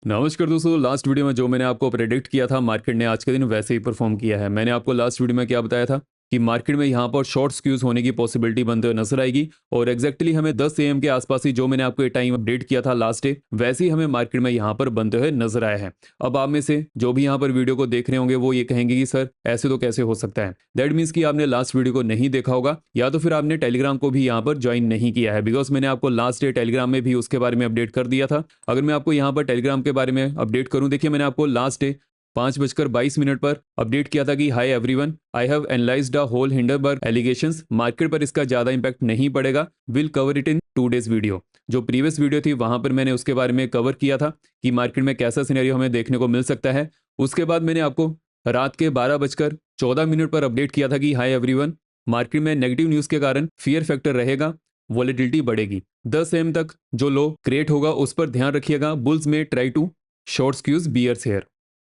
नमस्कार दोस्तों। Last video में जो मैंने आपको प्रेडिक्ट किया था मार्केट ने आज के दिन वैसे ही परफॉर्म किया है। मैंने आपको लास्ट वीडियो में क्या बताया था कि मार्केट में यहाँ पर शॉर्ट स्क्यूज होने की पॉसिबिलिटी बनते हुए नजर आएगी और एग्जैक्टली हमें 10 AM के आसपास ही जो मैंने आपको ये टाइम अपडेट किया था लास्ट डे, वैसे ही हमें मार्केट में यहाँ पर बनते हुए नजर आया है। अब आप में से जो भी यहाँ पर वीडियो को देख रहे होंगे वो ये कहेंगे कि सर ऐसे तो कैसे हो सकता है। दैट मीन्स कि आपने लास्ट वीडियो को नहीं देखा होगा या तो फिर आपने टेलीग्राम को भी यहाँ पर ज्वाइन नहीं किया है, बिकॉज मैंने आपको लास्ट डे टेलीग्राम में भी उसके बारे में अपडेट कर दिया था। अगर मैं आपको यहाँ पर टेलीग्राम के बारे में अपडेट करूँ, देखिए मैंने आपको लास्ट डे 5:22 पर अपडेट किया था कि hi everyone, I have analysed the whole Hindenburg allegations. Market पर इसका ज़्यादा इंपैक्ट नहीं पड़ेगा, will cover it in 2 days video. जो प्रीवियस वीडियो थी वहां पर मैंने उसके बारे में कवर किया था कि मार्केट में कैसा सिनेरियो हमें देखने को मिल सकता है। उसके बाद मैंने आपको रात के 12:14 पर अपडेट किया था कि हाय एवरीवन, मार्केट में नेगेटिव न्यूज़ के कारण फियर फैक्टर रहेगा, वॉलेटिलिटी बढ़ेगी। 10 AM तक जो लो क्रिएट होगा उस पर ध्यान रखिएगा। बुल्स में try to short squeeze bears here.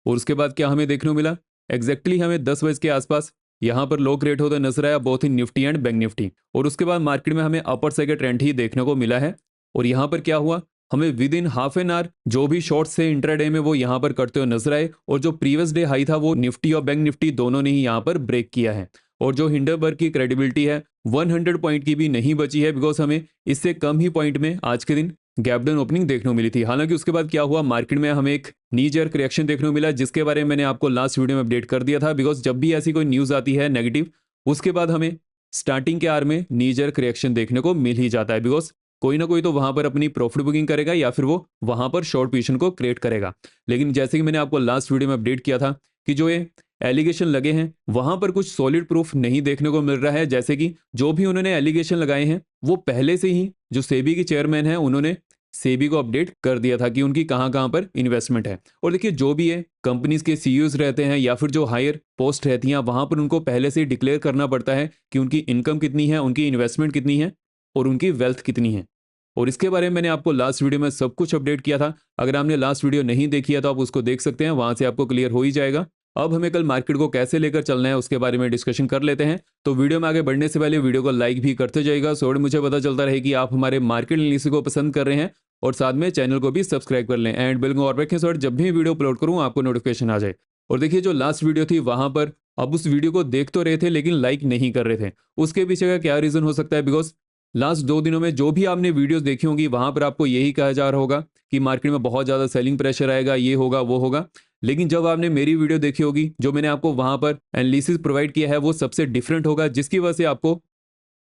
और उसके बाद क्या हमें देखने को मिला, एग्जैक्टली हमें 10 बजे के आसपास यहाँ पर लो क्रिएट होता नजर आया, both in Nifty and bank Nifty. और उसके बाद मार्केट में हमें अपर साइड का ट्रेंड ही देखने को मिला है। और यहाँ पर क्या हुआ, हमें with in half an hour जो भी शॉर्ट्स थे इंट्राडे में वो यहाँ पर करते हुए नजर आए। और जो प्रीवियस डे हाई था वो निफ्टी और बैंक निफ्टी दोनों ने ही यहाँ पर ब्रेक किया है। और जो हिंडनबर्ग की क्रेडिबिलिटी है 100 पॉइंट की भी नहीं बची है, बिकॉज हमें इससे कम ही पॉइंट में आज के दिन गैप डाउन ओपनिंग देखने को मिली थी। हालांकि उसके बाद क्या हुआ, मार्केट में हमें एक नी जर्क रिएक्शन देखने को मिला, जिसके बारे में मैंने आपको लास्ट वीडियो में अपडेट कर दिया था। बिकॉज जब भी ऐसी कोई न्यूज़ आती है नेगेटिव, उसके बाद हमें स्टार्टिंग के आर में नी जर्क रिएक्शन देखने को मिल ही जाता है। बिकॉज कोई ना कोई तो वहां पर अपनी प्रॉफिट बुकिंग करेगा या फिर वो वहां पर शॉर्ट पोजीशन को क्रिएट करेगा। लेकिन जैसे कि मैंने आपको लास्ट वीडियो में अपडेट किया था कि जो ये एलिगेशन लगे हैं वहां पर कुछ सॉलिड प्रूफ नहीं देखने को मिल रहा है। जैसे कि जो भी उन्होंने एलिगेशन लगाए हैं वो पहले से ही जो सेबी के चेयरमैन है उन्होंने सेबी को अपडेट कर दिया था कि उनकी कहाँ कहाँ पर इन्वेस्टमेंट है। और देखिए जो भी है कंपनीज के सीईओज रहते हैं या फिर जो हायर पोस्ट रहती हैं वहां पर उनको पहले से ही डिक्लेयर करना पड़ता है कि उनकी इनकम कितनी है, उनकी इन्वेस्टमेंट कितनी है और उनकी वेल्थ कितनी है। और इसके बारे में मैंने आपको लास्ट वीडियो में सब कुछ अपडेट किया था। अगर आपने लास्ट वीडियो नहीं देखी है तो आप उसको देख सकते हैं, वहां से आपको क्लियर हो ही जाएगा। अब हमें कल मार्केट को कैसे लेकर चलना है उसके बारे में डिस्कशन कर लेते हैं। तो वीडियो में आगे बढ़ने से पहले वीडियो को लाइक भी करते जाइएगा, सो मुझे पता चलता रहे कि आप हमारे मार्केट एनालिसिस को पसंद कर रहे हैं। और साथ में चैनल को भी सब्सक्राइब कर लें एंड बेल को और रखें, सो जब भी वीडियो अपलोड करूँ आपको नोटिफिकेशन आ जाए। और देखिए जो लास्ट वीडियो थी वहां पर अब उस वीडियो को देख तो रहे थे लेकिन लाइक नहीं कर रहे थे। उसके पीछे का क्या रीजन हो सकता है, बिकॉज लास्ट 2 दिनों में जो भी आपने वीडियोस देखी होंगी वहां पर आपको यही कहा जा रहा होगा कि मार्केट में बहुत ज़्यादा सेलिंग प्रेशर आएगा, ये होगा वो होगा। लेकिन जब आपने मेरी वीडियो देखी होगी, जो मैंने आपको वहां पर एनालिसिस प्रोवाइड किया है वो सबसे डिफरेंट होगा, जिसकी वजह से आपको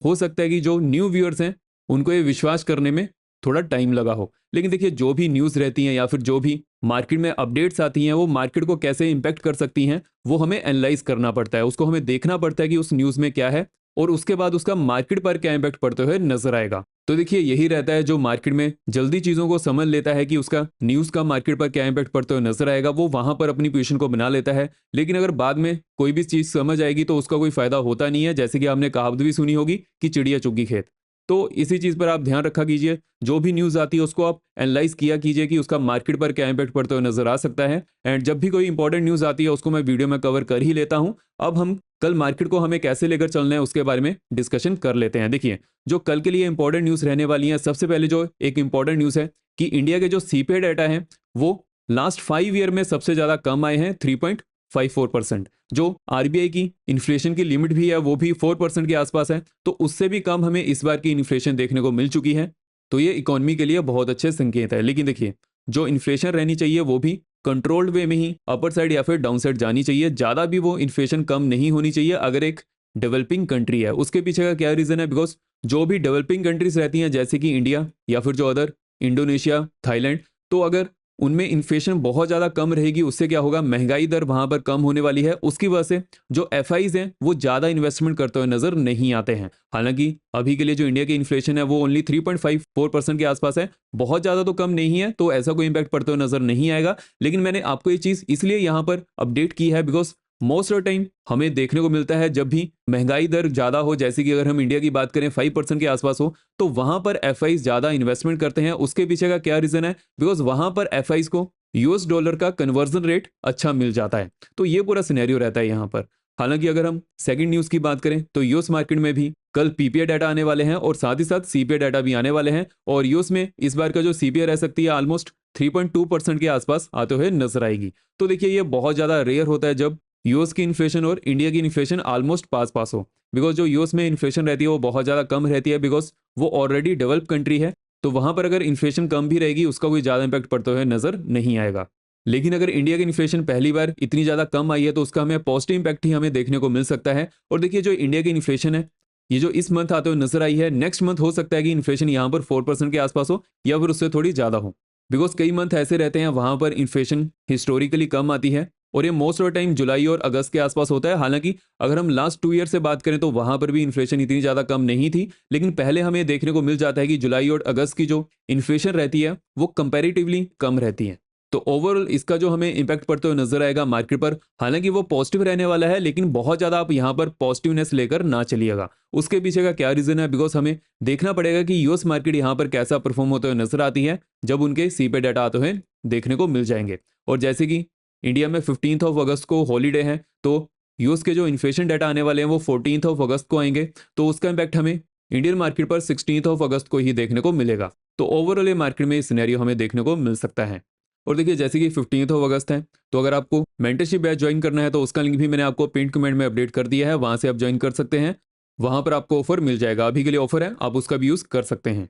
हो सकता है कि जो न्यू व्यूअर्स हैं उनको ये विश्वास करने में थोड़ा टाइम लगा हो। लेकिन देखिए जो भी न्यूज़ रहती हैं या फिर जो भी मार्केट में अपडेट्स आती हैं वो मार्केट को कैसे इंपैक्ट कर सकती हैं वो हमें एनालाइज करना पड़ता है, उसको हमें देखना पड़ता है कि उस न्यूज़ में क्या है और उसके बाद उसका मार्केट पर क्या इंपैक्ट पड़ते हुए नजर आएगा। तो देखिए यही रहता है, जो मार्केट में जल्दी चीज़ों को समझ लेता है कि उसका न्यूज़ का मार्केट पर क्या इंपैक्ट पड़ते हुए नजर आएगा, वो वहां पर अपनी पोजीशन को बना लेता है। लेकिन अगर बाद में कोई भी चीज़ समझ आएगी तो उसका कोई फायदा होता नहीं है। जैसे कि आपने कहावत भी सुनी होगी कि चिड़िया चुग गई खेत। तो इसी चीज़ पर आप ध्यान रखा कीजिए, जो भी न्यूज़ आती है उसको आप एनालाइज किया कीजिए कि उसका मार्केट पर क्या इंपैक्ट पड़ते हुए नजर आ सकता है। एंड जब भी कोई इंपॉर्टेंट न्यूज़ आती है उसको मैं वीडियो में कवर कर ही लेता हूं। अब हम कल मार्केट को हमें कैसे लेकर चलना है उसके बारे में डिस्कशन कर लेते हैं। देखिए जो कल के लिए इंपॉर्टेंट न्यूज़ रहने वाली है, सबसे पहले जो एक इंपॉर्टेंट न्यूज़ है कि इंडिया के जो सीपीआई डाटा है वो लास्ट 5 ईयर में सबसे ज़्यादा कम आए हैं, 3.54%। जो आरबीआई की इन्फ्लेशन की लिमिट भी है वो भी 4% के आसपास है, तो उससे भी कम हमें इस बार की इन्फ्लेशन देखने को मिल चुकी है। तो ये इकोनॉमी के लिए बहुत अच्छे संकेत है। लेकिन देखिए जो इन्फ्लेशन रहनी चाहिए वो भी कंट्रोल्ड वे में ही अपर साइड या फिर डाउन साइड जानी चाहिए, ज़्यादा भी वो इन्फ्लेशन कम नहीं होनी चाहिए। अगर एक डेवलपिंग कंट्री है उसके पीछे का क्या रीज़न है, बिकॉज जो भी डेवलपिंग कंट्रीज रहती हैं जैसे कि इंडिया या फिर जो अदर इंडोनेशिया, थाईलैंड, तो अगर उनमें इन्फ्लेशन बहुत ज़्यादा कम रहेगी उससे क्या होगा, महंगाई दर वहाँ पर कम होने वाली है। उसकी वजह से जो एफआईज हैं वो ज़्यादा इन्वेस्टमेंट करते हुए नजर नहीं आते हैं। हालांकि अभी के लिए जो इंडिया की इन्फ्लेशन है वो ओनली 3.54% के आसपास है, बहुत ज़्यादा तो कम नहीं है, तो ऐसा कोई इंपैक्ट पड़ते हुए नजर नहीं आएगा। लेकिन मैंने आपको ये चीज़ इसलिए यहाँ पर अपडेट की है बिकॉज मोस्ट ऑफ टाइम हमें देखने को मिलता है जब भी महंगाई दर ज़्यादा हो, जैसे कि अगर हम इंडिया की बात करें 5% के आसपास हो, तो वहां पर एफआईज ज़्यादा इन्वेस्टमेंट करते हैं। उसके पीछे का क्या रीज़न है, बिकॉज वहां पर एफआईज को यूएस डॉलर का कन्वर्जन रेट अच्छा मिल जाता है। तो ये पूरा सिनेरियो रहता है यहाँ पर। हालांकि अगर हम सेकंड न्यूज़ की बात करें तो यूएस मार्केट में भी कल पीपीआई डाटा आने वाले हैं और साथ ही साथ सीपीआई डाटा भी आने वाले हैं, और यूएस में इस बार का जो सीपीआई रह सकती है ऑलमोस्ट 3.2% के आसपास आते हुए नजर आएगी। तो देखिए ये बहुत ज़्यादा रेयर होता है जब यूएस की इन्फ्लेशन और इंडिया की इन्फ्लेशन ऑलमोस्ट पास पास हो, बिकॉज जो यूएस में इन्फ्लेशन रहती है वो बहुत ज़्यादा कम रहती है, बिकॉज वो ऑलरेडी डेवलप कंट्री है। तो वहाँ पर अगर इन्फ्लेशन कम भी रहेगी उसका कोई ज़्यादा इंपैक्ट पड़ते हुए नजर नहीं आएगा। लेकिन अगर इंडिया की इन्फ्लेशन पहली बार इतनी ज़्यादा कम आई है तो उसका हमें पॉजिटिव इंपैक्ट ही हमें देखने को मिल सकता है। और देखिए जो इंडिया की इन्फ्लेशन है ये जो इस मंथ आते हुए नजर आई है, नेक्स्ट मंथ हो सकता है कि इन्फ्लेशन यहाँ पर 4% के आसपास हो या फिर उससे थोड़ी ज़्यादा हो, बिकॉज कई मंथ ऐसे रहते हैं वहाँ पर इन्फ्लेशन हिस्टोरिकली कम आती है और ये मोस्ट ऑफ द टाइम जुलाई और अगस्त के आसपास होता है। हालांकि अगर हम लास्ट 2 ईयर से बात करें तो वहाँ पर भी इन्फ्लेशन इतनी ज़्यादा कम नहीं थी, लेकिन पहले हमें देखने को मिल जाता है कि जुलाई और अगस्त की जो इन्फ्लेशन रहती है वो कंपैरेटिवली कम रहती है। तो ओवरऑल इसका जो हमें इंपैक्ट पड़ते हुए नजर आएगा मार्केट पर, हालांकि वो पॉजिटिव रहने वाला है, लेकिन बहुत ज़्यादा आप यहाँ पर पॉजिटिवनेस लेकर ना चलिएगा। उसके पीछे का क्या रीज़न है, बिकॉज हमें देखना पड़ेगा कि यूएस मार्केट यहाँ पर कैसा परफॉर्म होते हुए नजर आती है जब उनके सीपीआई डाटा आते हुए देखने को मिल जाएंगे। और जैसे कि इंडिया में 15 अगस्त को हॉलीडे है, तो यूएस के जो इन्फ्लेशन डाटा आने वाले हैं वो 14 अगस्त को आएंगे, तो उसका इंपैक्ट हमें इंडियन मार्केट पर 16 अगस्त को ही देखने को मिलेगा। तो ओवरऑल ये मार्केट में सिनेरियो हमें देखने को मिल सकता है। और देखिए जैसे कि 15 अगस्त है, तो अगर आपको मेंटरशिप बैच ज्वाइन करना है तो उसका लिंक भी मैंने आपको पिन कमेंट में अपडेट कर दिया है, वहां से आप ज्वाइन कर सकते हैं। वहां पर आपको ऑफर मिल जाएगा, अभी के लिए ऑफर है, आप उसका भी यूज़ कर सकते हैं।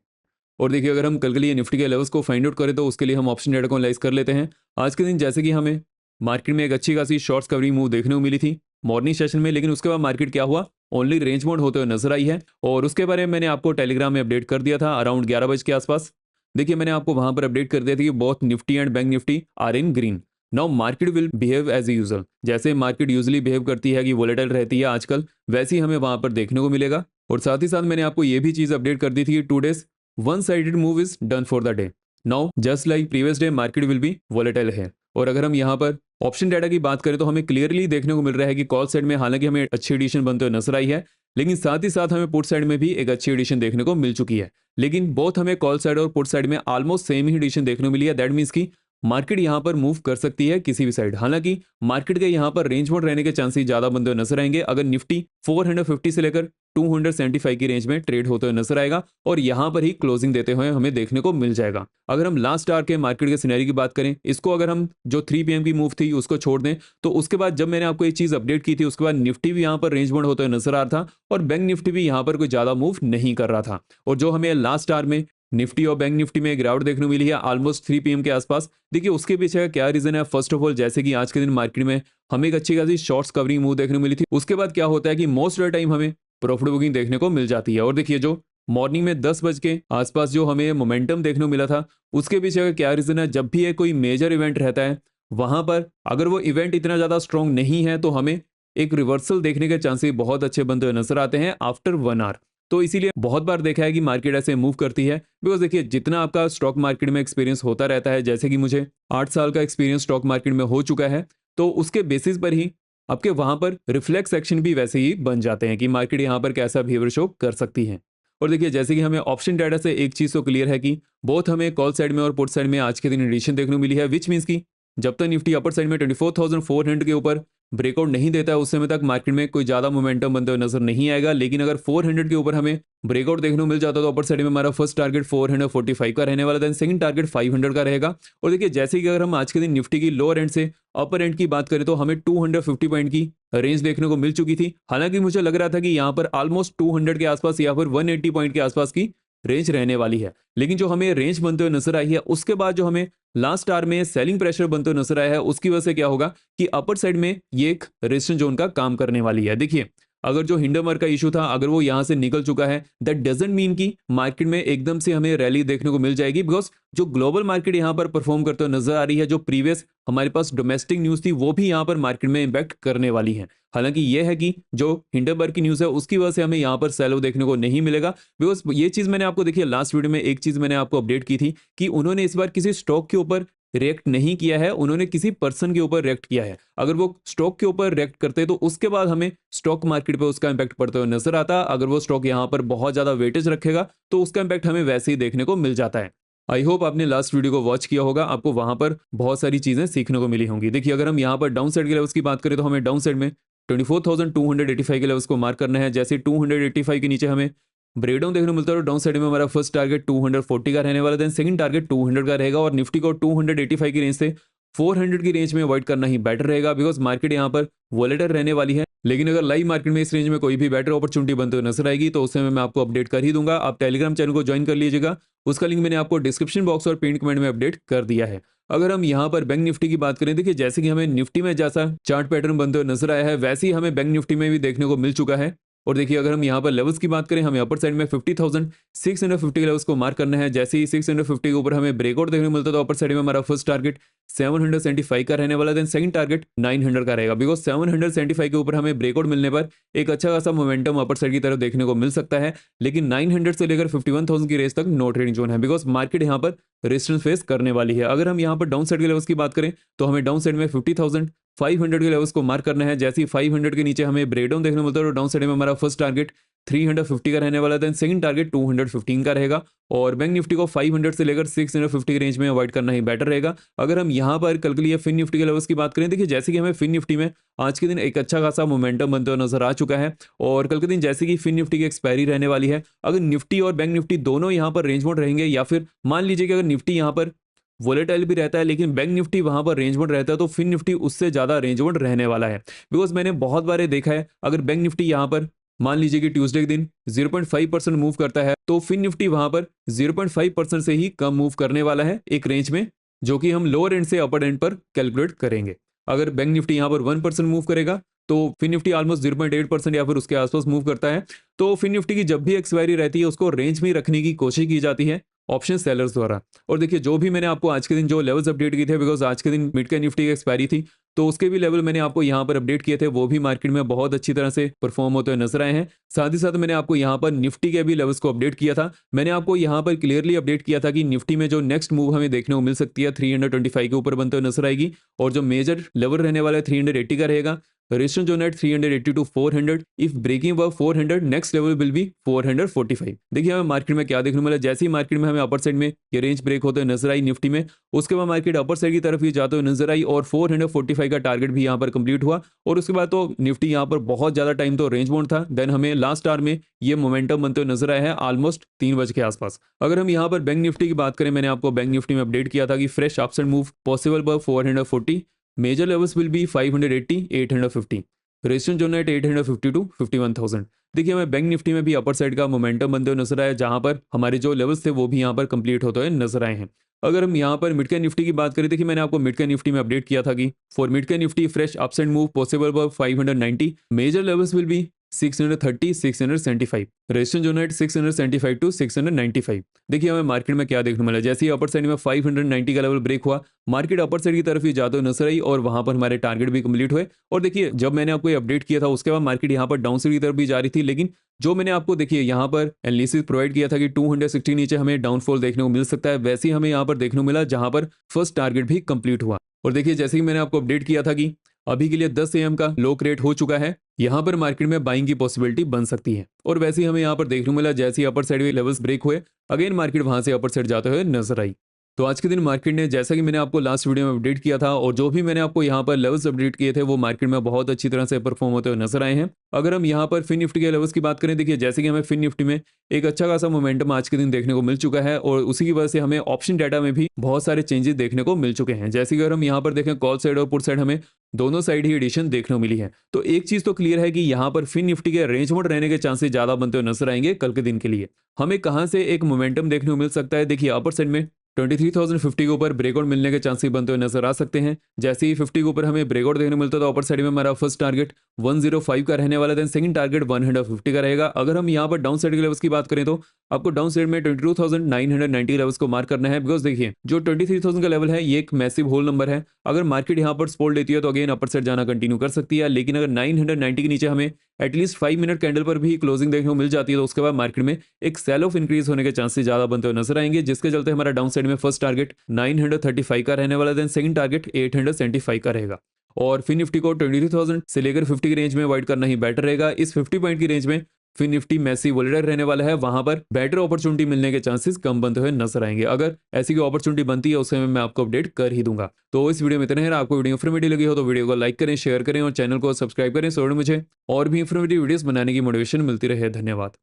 और देखिए अगर हम कल के लिए निफ्टी के लेवल्स को फाइंड आउट करें तो उसके लिए हम ऑप्शन डेटा को एनालाइज कर लेते हैं। आज के दिन जैसे कि हमें मार्केट में एक अच्छी खासी शॉर्ट्स कवरिंग मूव देखने को मिली थी मॉर्निंग सेशन में, लेकिन उसके बाद मार्केट क्या हुआ, ओनली रेंज मोड होते हुए नजर आई है। और उसके बारे में मैंने आपको टेलीग्राम में अपडेट कर दिया था अराउंड 11 बजे के आसपास। देखिए मैंने आपको वहां पर अपडेट कर दिया था कि both Nifty and bank Nifty are in green. Now market will behave as usual, जैसे मार्केट यूजुअली बिहेव करती है कि वोलेटाइल रहती है आजकल, वैसे ही हमें वहां पर देखने को मिलेगा। और साथ ही साथ मैंने आपको ये भी चीज़ अपडेट कर दी थी कि 2 days one sided move is done for the day. Now just like previous day market will be volatile है। और अगर हम यहाँ पर ऑप्शन डाटा की बात करें तो हमें क्लियरली देखने को मिल रहा है कि कॉल साइड में हालांकि हमें अच्छी एडिशन बनते हुए नजर आई है, लेकिन साथ ही साथ हमें पुट साइड में भी एक अच्छी एडिशन देखने को मिल चुकी है। लेकिन बोथ हमें कॉल साइड और पुट साइड में ऑलमोस्ट सेम ही एडिशन देखने को मिली है। दैट मीन्स की मार्केट यहाँ पर मूव कर सकती है किसी भी साइड। हालांकि मार्केट के यहाँ पर रेंज मोड रहने के चांसेस ज्यादा बनते हुए नजर आएंगे अगर निफ्टी 450 से लेकर 275 की रेंज में ट्रेड होते हुए नजर आएगा और यहां पर ही क्लोजिंग देते हुए हमें देखने को मिल जाएगा। अगर हम लास्ट आवर के मार्केट के सिनेरियो की बात करें, इसको अगर हम जो 3 PM की मूव थी उसको छोड़ दें, तो उसके बाद जब मैंने आपको ये चीज अपडेट की थी उसके बाद निफ्टी भी यहाँ पर रेंज बाउंड होते हुए नजर आ रहा था और बैंक निफ्टी भी यहाँ पर कोई ज्यादा मूव नहीं कर रहा था। और जो हमें लास्ट आवर में निफ्टी और बैंक निफ्टी में गिरावट देखने को मिली है ऑलमोस्ट 3 PM के आसपास। देखिए उसके पीछे का क्या रीजन है। फर्स्ट ऑफ ऑल जैसे कि आज के दिन मार्केट में हमें एक अच्छी खासी शॉर्ट्स कवरिंग मूव देखने को मिली थी, उसके बाद क्या होता है कि मोस्ट ऑफ द टाइम हमें प्रॉफिट बुकिंग देखने को मिल जाती है। और देखिए जो मॉर्निंग में 10 बज के आसपास जो हमें मोमेंटम देखने को मिला था उसके पीछे का क्या रीजन है। जब भी ये कोई मेजर इवेंट रहता है वहां पर अगर वो इवेंट इतना ज्यादा स्ट्रांग नहीं है तो हमें एक रिवर्सल देखने के चांसेस बहुत अच्छे बनते हुए नजर आते हैं आफ्टर 1 आवर। तो इसीलिए बहुत बार देखा है कि मार्केट ऐसे मूव करती है, बिकॉज देखिए जितना आपका स्टॉक मार्केट में एक्सपीरियंस होता रहता है, जैसे कि मुझे 8 साल का एक्सपीरियंस स्टॉक मार्केट में हो चुका है, तो उसके बेसिस पर ही आपके वहां पर रिफ्लेक्स एक्शन भी वैसे ही बन जाते हैं कि मार्केट यहाँ पर कैसा बिहेवियर शो कर सकती है। और देखिए जैसे कि हमें ऑप्शन डाटा से एक चीज तो क्लियर है कि बोथ हमें कॉल साइड में और पुट साइड में आज के दिन एडिशन देखने को मिली है, विच मीन्स की जब तक निफ्टी अपर साइड में 24,400 के ऊपर ब्रेकआउट नहीं देता है उस समय तक मार्केट में कोई ज्यादा मोमेंटम बनते हुए नजर नहीं आएगा। लेकिन अगर 400 के ऊपर हमें ब्रेकआउट देखने को मिल जाता तो अपर साइड में हमारा फर्स्ट टारगेट 445 का रहने वाला, देन सेकंड टारगेट 500 का रहेगा। और देखिए जैसे कि अगर हम आज के दिन निफ्टी की लोअर एंड से अपर एंड की बात करें तो हमें 250 पॉइंट की रेंज देखने को मिल चुकी थी। हालांकि मुझे लग रहा था कि यहाँ पर ऑलमोस्ट 200 के आसपास या फिर 180 पॉइंट के आसपास की रेंज रहने वाली है, लेकिन जो हमें रेंज बनते हुए नजर आई है उसके बाद जो हमें लास्ट आवर में सेलिंग प्रेशर बनते हुए नजर आया है उसकी वजह से क्या होगा कि अपर साइड में ये एक रेजिस्टेंस जोन का काम करने वाली है। देखिए अगर जो हिंडनबर्ग का इशू था अगर वो यहां से निकल चुका है, दैट डजंट मीन कि मार्केट में एकदम से हमें रैली देखने को मिल जाएगी, बिकॉज जो ग्लोबल मार्केट यहां पर परफॉर्म करते हुए नजर आ रही है, जो प्रीवियस हमारे पास डोमेस्टिक न्यूज थी वो भी यहां पर मार्केट में इंपैक्ट करने वाली है। हालांकि यह है कि जो हिंडनबर्ग की न्यूज है उसकी वजह से हमें यहां पर सेल देखने को नहीं मिलेगा, बिकॉज ये चीज मैंने आपको देखिए लास्ट वीडियो में एक चीज मैंने आपको अपडेट की थी कि उन्होंने इस बार किसी स्टॉक के ऊपर रिएक्ट नहीं किया है, उन्होंने किसी पर्सन के ऊपर रिएक्ट किया है। अगर वो स्टॉक के ऊपर रिएक्ट करते तो उसके बाद हमें स्टॉक मार्केट पे उसका इंपैक्ट पड़ते हुए नजर आता। अगर वो स्टॉक यहाँ पर बहुत ज्यादा वेटेज रखेगा तो उसका इंपैक्ट हमें वैसे ही देखने को मिल जाता है। आई होप आपने लास्ट वीडियो को वॉच किया होगा, आपको वहां पर बहुत सारी चीजें सीखने को मिली होंगी। देखिए अगर हम यहाँ पर डाउन साइड के लेवल्स की बात करें तो हमें डाउन साइड में 24,285 के लेवल्स को मार्क करना है। जैसे 285 के नीचे हमें ब्रेकडाउन देखने को मिलता है, और डाउन साइड में हमारा फर्स्ट टारगेट 240 का रहने वाला, देन सेकंड टारगेट 200 का रहेगा, और निफ्टी को 285 की रेंज से 400 की रेंज में अवॉइड करना ही बेटर रहेगा, बिकॉज मार्केट यहाँ पर वॉलेटाइल रहने वाली है। लेकिन अगर लाइव मार्केट में इस रेंज में कोई भी बेटर अपॉर्चुनिटी बनते हुए नजर आएगी तो उस समय मैं आपको अपडेट कर ही दूंगा। आप टेलीग्राम चैनल को ज्वाइन कर लीजिएगा, उसका लिंक मैंने आपको डिस्क्रिप्शन बॉक्स और पिन कमेंट में अपडेट कर दिया है। अगर हम यहाँ पर बैंक निफ्टी की बात करें, देखिए जैसे कि हमें निफ्टी में जैसा चार्ट पैटर्न बनते हुए नजर आया है, वैसे ही हमें बैंक निफ्टी में भी देखने को मिल चुका है। और देखिए अगर हम यहाँ पर लेवल्स की बात करें, हमें अपर साइड में 50,650 के लेवल्स को मार्क करना है। जैसे ही 650 के ऊपर हमें ब्रेकआउट देखने को मिलता है तो अपर साइड में हमारा फर्स्ट टारगेट 775 का रहने वाला, देन सेकंड टारगेट 900 का रहेगा, बिकॉज 775 के ऊपर हमें ब्रेकआउट मिलने पर एक अच्छा खासा मोमेंटम अपर साइड की तरफ देखने को मिल सकता है। लेकिन 900 से लेकर 51,000 की रेंज तक नो ट्रेडिंग जोन है, बिकॉज मार्केट यहाँ पर रेजिस्टेंस फेस करने वाली है। अगर हम यहाँ पर डाउन साइड के लेवल्स की बात करें तो हमें डाउन साइड में 50,500 के लेवल्स को मार्क करना है। जैसे ही 500 के नीचे हमें ब्रेकडाउन देखने को मिलता है, और डाउन साइड में हमारा फर्स्ट टारगेट 350 का रहने वाला, देन सेकंड टारगेट 215 का रहेगा, और बैंक निफ्टी को 500 से लेकर 650 की रेंज में अवॉइड करना ही बेटर रहेगा। अगर हम यहाँ पर कल के लिए फिन निफ्टी के लेवल्स की बात करें, देखिए जैसे कि हमें फिन निफ्टी में आज के दिन एक अच्छा खासा मोमेंटम बनते हुए नजर आ चुका है, और कल के दिन जैसे कि फिन निफ्टी की एक्सपायरी रहने वाली है, अगर निफ्टी और बैंक निफ्टी दोनों यहाँ पर रेंज मोड रहेंगे, या फिर मान लीजिए कि अगर निफ्टी यहाँ पर वोलेटाइल भी रहता है लेकिन बैंक निफ्टी वहां पर रेंज मोड रहता है, तो फिन निफ्टी उससे ज्यादा रेंज मोड रहने वाला है। बिकॉज मैंने बहुत बार ये देखा है, अगर बैंक निफ्टी यहाँ पर मान लीजिए कि ट्यूसडे के दिन 0.5% मूव करता है, तो फिन निफ्टी वहां पर 0.5% से ही कम मूव करने वाला है एक रेंज में, जो कि हम लोअर एंड से अपर एंड पर कैलकुलेट करेंगे। अगर बैंक निफ्टी यहाँ पर 1% मूव करेगा तो फिन निफ्टी ऑलमोस्ट 0.8% या फिर उसके आसपास मूव करता है। तो फिन निफ्टी की जब भी एक्सपायरी रहती है उसको रेंज में रखने की कोशिश की जाती है ऑप्शन सेलर्स द्वारा। और देखिए जो भी मैंने आपको आज के दिन जो लेवल्स अपडेट किए थे, बिकॉज आज के दिन मिड कैप निफ्टी की एक्सपायरी थी, तो उसके भी लेवल मैंने आपको यहाँ पर अपडेट किए थे, वो भी मार्केट में बहुत अच्छी तरह से परफॉर्म होते हुए नजर आए हैं। साथ ही साथ मैंने आपको यहाँ पर निफ्टी के भी लेवल्स को अपडेट किया था। मैंने आपको यहाँ पर क्लियरली अपडेट किया था कि निफ्टी में जो नेक्स्ट मूव हमें देखने को मिल सकती है 325 के ऊपर बनते हुए नजर आएगी, और जो मेजर लेवल रहने वाला है 380 का रहेगा। Resistance zone at 380 to 400, if breaking above 400 next level will be 445। देखिए हमें मार्केट में क्या देखने को मिला, जैसे ही मार्केट में हमें अपर साइड में ये रेंज ब्रेक होते हुए नजर आई निफ्टी में, उसके बाद मार्केट अपर साइड की तरफ ही जाते हुए नजर आई, और 445 का टारगेट भी यहाँ पर कंप्लीट हुआ। और उसके बाद तो निफ्टी यहाँ पर बहुत ज्यादा टाइम तो रेंज बाउंड था, देन हमें लास्ट आवर में ये मोमेंटम बनते हुए नजर आया है ऑलमोस्ट 3 बजे के आसपास। अगर हम यहाँ पर बैंक निफ्टी की बात करें, मैंने आपको बैंक निफ्टी में अपडेट किया था कि fresh upside move possible by 440, major levels will be 580, 850, resistance zone at 850 to 51,000। देखिए हमें बैंक निफ्टी में भी अपर साइड का मोमेंटम बनते हुए नजर आया, जहां पर हमारे जो लेवल्स थे वो भी यहाँ पर कंप्लीट होते हुए नजर आए हैं। अगर हम यहाँ पर मिड कैप निफ्टी की बात करें, देखिए मैंने आपको मिड कैप निफ्टी में अपडेट किया था कि for mid cap Nifty fresh ups and move possible by 590, major levels will be 630, 675, resistance zone at 675 to 695। देखिए हमें मार्केट में क्या देखने मिला, जैसे ही अपर साइड में 590 का लेवल ब्रेक हुआ, मार्केट अपर साइड की तरफ ही जाते हुए नजर आई, और वहां पर हमारे टारगेट भी कंप्लीट हुए। और देखिए जब मैंने आपको ये अपडेट किया था उसके बाद मार्केट यहाँ पर डाउन साइड की तरफ भी जा रही थी, लेकिन जो मैंने आपको देखिए यहाँ पर एनालिसिस प्रोवाइड किया था कि 260 नीचे हमें डाउनफॉल देखने को मिल सकता है, वैसे ही हमें यहाँ पर देखने को मिला, जहां पर फर्स्ट टारगेट भी कंप्लीट हुआ। और देखिए जैसे ही मैंने आपको अपडेट किया था कि अभी के लिए 10 AM का लो क्रिएट हो चुका है, यहाँ पर मार्केट में बाइंग की पॉसिबिलिटी बन सकती है। और वैसे ही हमें यहाँ पर देखने को मिला, जैसे ही अपर साइड लेवल्स ब्रेक हुए, अगेन मार्केट वहां से अपर साइड जाते हुए नजर आई। तो आज के दिन मार्केट ने, जैसा कि मैंने आपको लास्ट वीडियो में अपडेट किया था, और जो भी मैंने आपको यहाँ पर लेवल्स अपडेट किए थे, वो मार्केट में बहुत अच्छी तरह से परफॉर्म होते हुए नजर आए हैं। अगर हम यहाँ पर फिन निफ्टी के लेवल्स की बात करें, देखिए जैसे कि हमें फिन निफ्टी में एक अच्छा खासा मोमेंटम आज के दिन देखने को मिल चुका है, और उसी की वजह से हमें ऑप्शन डाटा में भी बहुत सारे चेंजेस देखने को मिल चुके हैं। जैसे कि अगर हम यहाँ पर देखें, कॉल साइड और पुट साइड हमें दोनों साइड ही एडिशन देखने को मिली है। तो एक चीज तो क्लियर है कि यहाँ पर फिन निफ्टी के रेंज मोड रहने के चांसेस ज्यादा बनते हुए नजर आएंगे कल के दिन के लिए। हमें कहां से एक मोमेंटम देखने को मिल सकता है, देखिए अपर साइड में 23,050 के ऊपर ब्रेकआउट मिलने के चांसेस बनते हुए नजर आ सकते हैं। जैसे ही 50 के ऊपर हमें ब्रेकआउट देखने को मिलता है, तो अपर साइड में हमारा फर्स्ट टारगेट 105 का रहने वाला, देन सेकंड टारगेट 150 का रहेगा। अगर हम यहाँ पर डाउन साइड के लेवल्स की बात करें, तो आपको डाउन साइड में 22,990 लेवल्स को मार्क करना है, बिकॉज देखिए जो 23,000 का लेवल है ये एक मैसिव होल नंबर है। अगर मार्केट यहाँ पर सपोर्ट लेती है तो अगेन अपर साइड जाना कंटिन्यू कर सकती है, लेकिन अगर 990 के नीचे हमें एटलीस्ट 5 मिनट कैंडल पर भी क्लोजिंग देखने को मिल जाती है, तो उसके बाद मार्केट में एक सेल ऑफ इंक्रीज होने के चांसेस ज्यादा बनते हुए नजर आएंगे, जिसके चलते हमारा डाउन साइड में फर्स्ट टारगेट 935 का रहने वाला, देन सेकंड टारगेट 875 का रहेगा। और फिन निफ्टी को 23,000 से लेकर 50 की रेंज में अवॉइड करना ही बेटर रहेगा। इस 50 पॉइंट की रेंज में फिर निफ्टी मैसी वोलेटाइल रहने वाला है, वहां पर बेटर अपॉर्चुनिटी मिलने के चांसेस कम बनते हुए नजर आएंगे। अगर ऐसी कोई अपॉर्चुनिटी बनती है उस समय मैं आपको अपडेट कर ही दूंगा। तो इस वीडियो में इतना है। आपको वीडियो इन्फॉर्मेटिव लगी हो तो वीडियो को लाइक करें, शेयर करें और चैनल को सब्सक्राइब करें, सो मुझे और भी इन्फॉर्मेटिव वीडियोस बनाने की मोटिवेशन मिलती रहे। धन्यवाद।